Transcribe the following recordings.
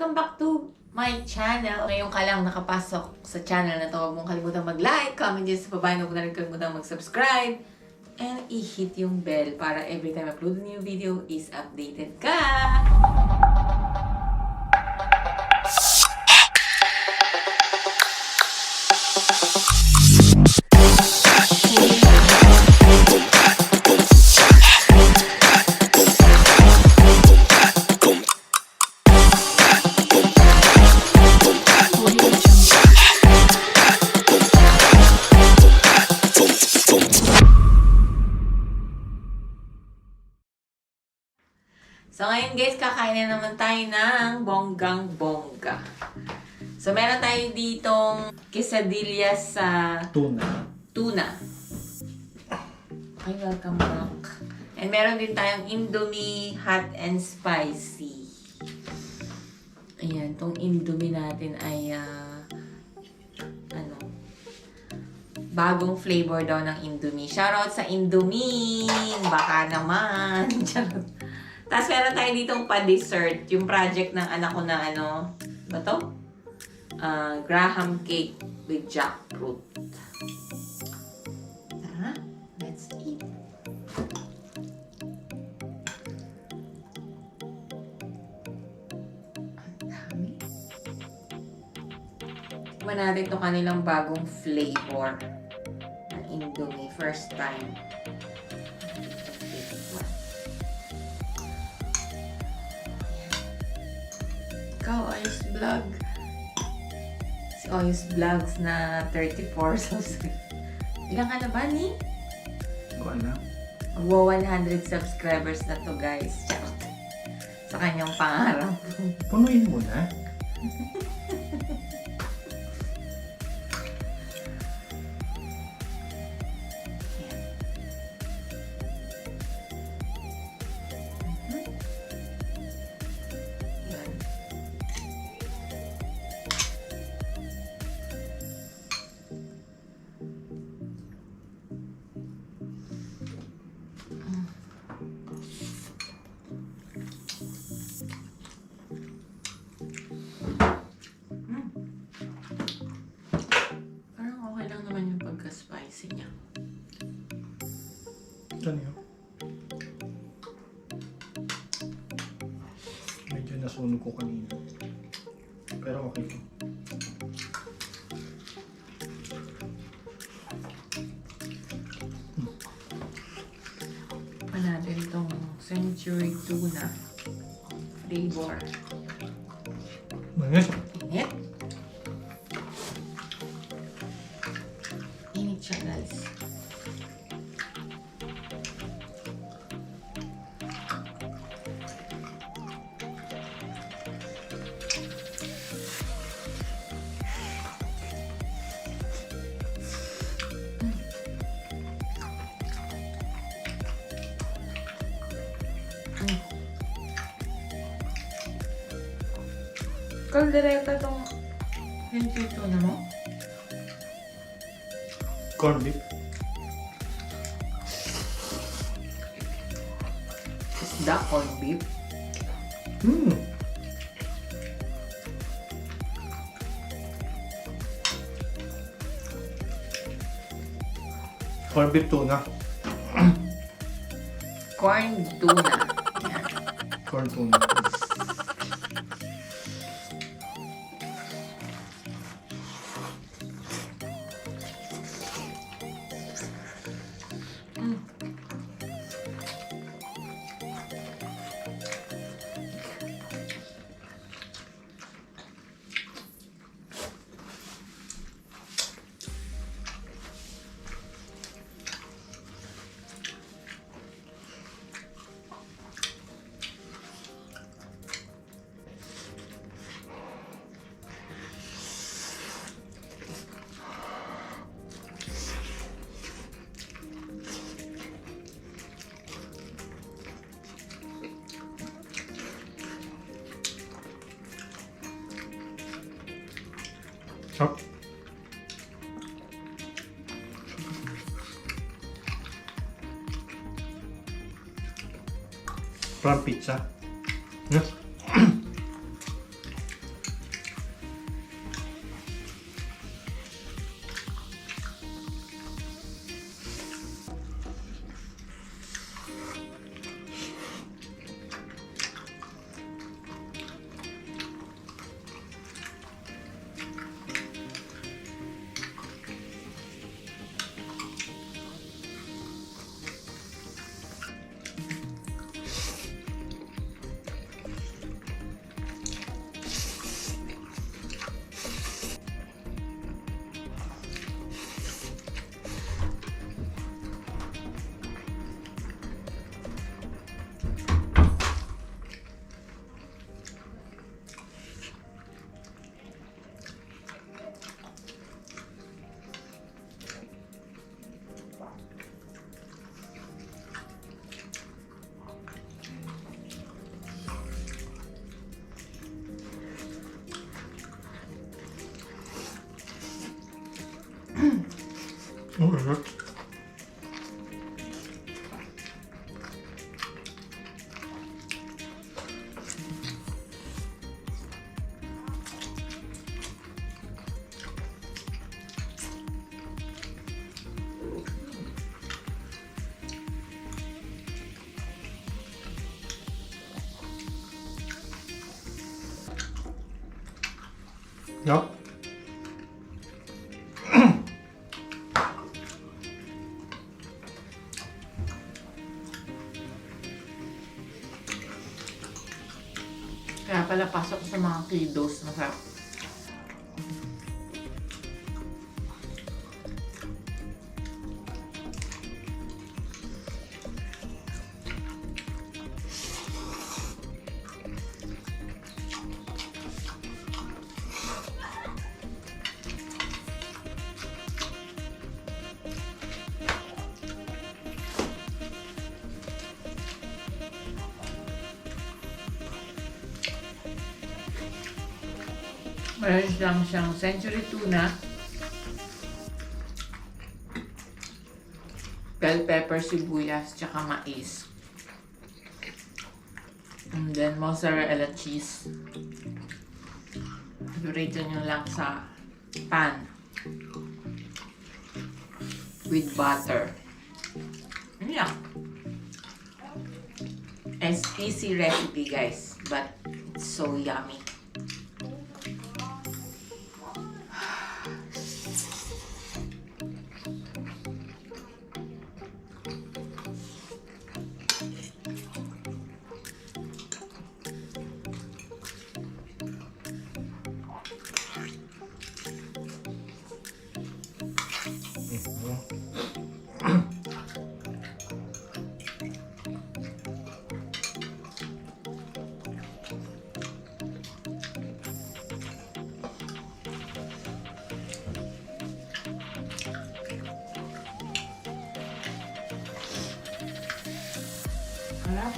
welcome back to my channel. Ngayon ka lang nakapasok sa channel na to, huwag mong kalimutan mag-like, comment dyan sa baba, huwag na rin kalimutan mag-subscribe, and i-hit yung bell para every time I upload a new video is updated ka! So ngayon guys, kakain na naman tayo ng bonggang-bongga. So meron tayo ditong quesadillas sa tuna. Okay, welcome back. And meron din tayong Indomie hot and spicy. Ayan, tong Indomie natin ay bagong flavor daw ng Indomie. Shoutout sa Indomie! Baka naman! Charot. Tapos meron tayo ditong pa-dessert. Yung project ng anak ko na ba to? Graham cake with jackfruit. Tara, let's eat. Ang dami. Tignan natin itong kanilang bagong flavor ng Indomie. First time. Ikaw, Ayos Vlog. Si Ayos Vlogs na 34 subscribers. Ilang ka na ba, ni? Wala. Magwa 100 subscribers na to, guys. Charot. Sa kanyang pangarap. Punuin mo na. Spicy niya. Ito niyo. Medyo nasunog ko kanina. Pero okay po. Pa natin itong century tuna flavor. Init. Init? Init siya, guys. Kaldereta tong century tuna mo? Corned beef. Isda, corned beef. Corned beef tuna. Corned tuna. Yan. Corned tuna. Sarap. Parang pizza. Yes. Ja. Kaya pala pasok sa mga kiddos. Masarap. Meron lang siyang century tuna, bell pepper, sibuyas, tsaka mais. And then mozzarella cheese. Durito nyo lang sa pan with butter. Yun lang. It's easy recipe, guys, but it's so yummy. Hanap.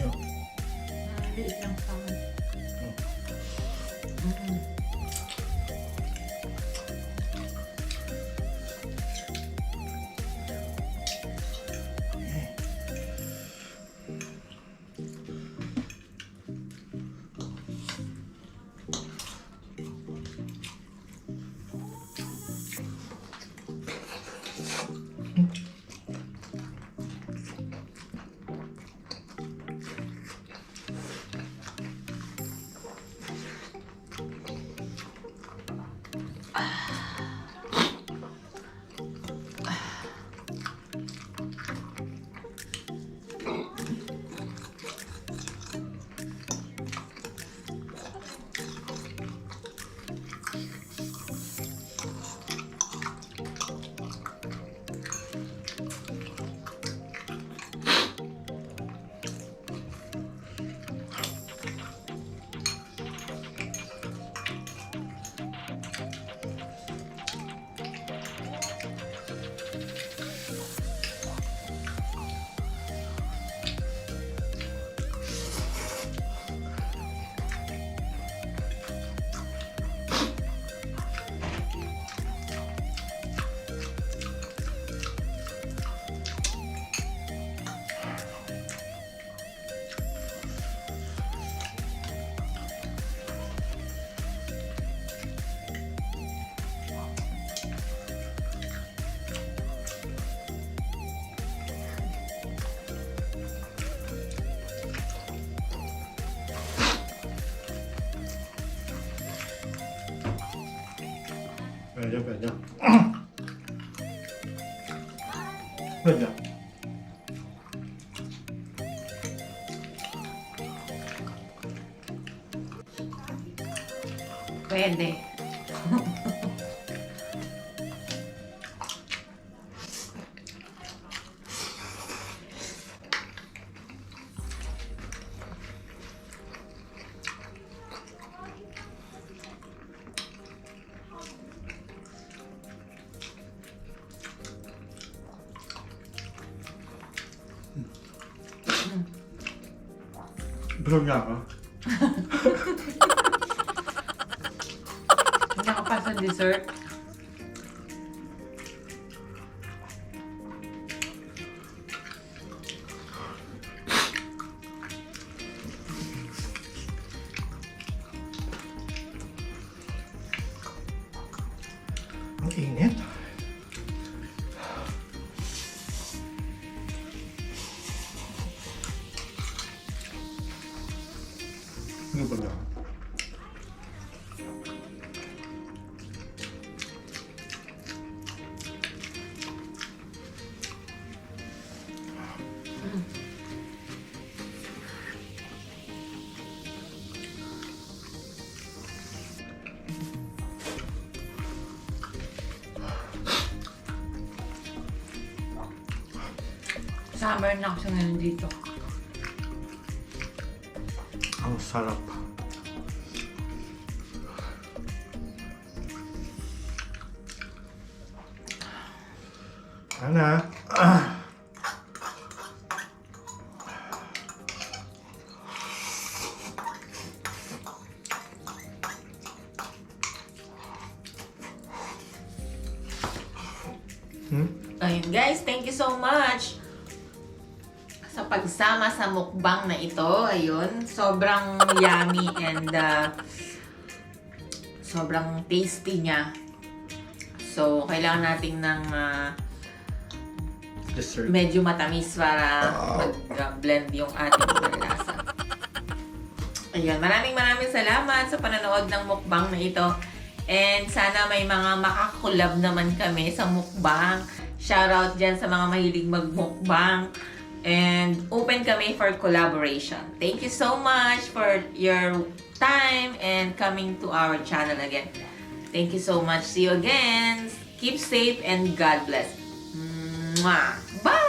Ja. Liit lang sa akin. Pwede, pwede. Pwede. Pwede. Busog na ako. Hindi ka pa sa dessert. Ang init. Ano ba na? Summer na kasi ngayon dito. Ang sarap. Ana. Ayun guys, thank you so much sa pagsama sa mukbang na ito. Ayun, sobrang yummy and sobrang tasty niya. So, kailangan natin ng Dessert. medyo matamis para mag-blend yung ating lasa. Ayun, maraming salamat sa panonood ng mukbang na ito. And sana may mga makakulab naman kami sa mukbang. Shoutout dyan sa mga mahilig magmukbang. And open kami for collaboration. Thank you so much for your time and coming to our channel again. Thank you so much. See you again. Keep safe and God bless. Mwah. Bye!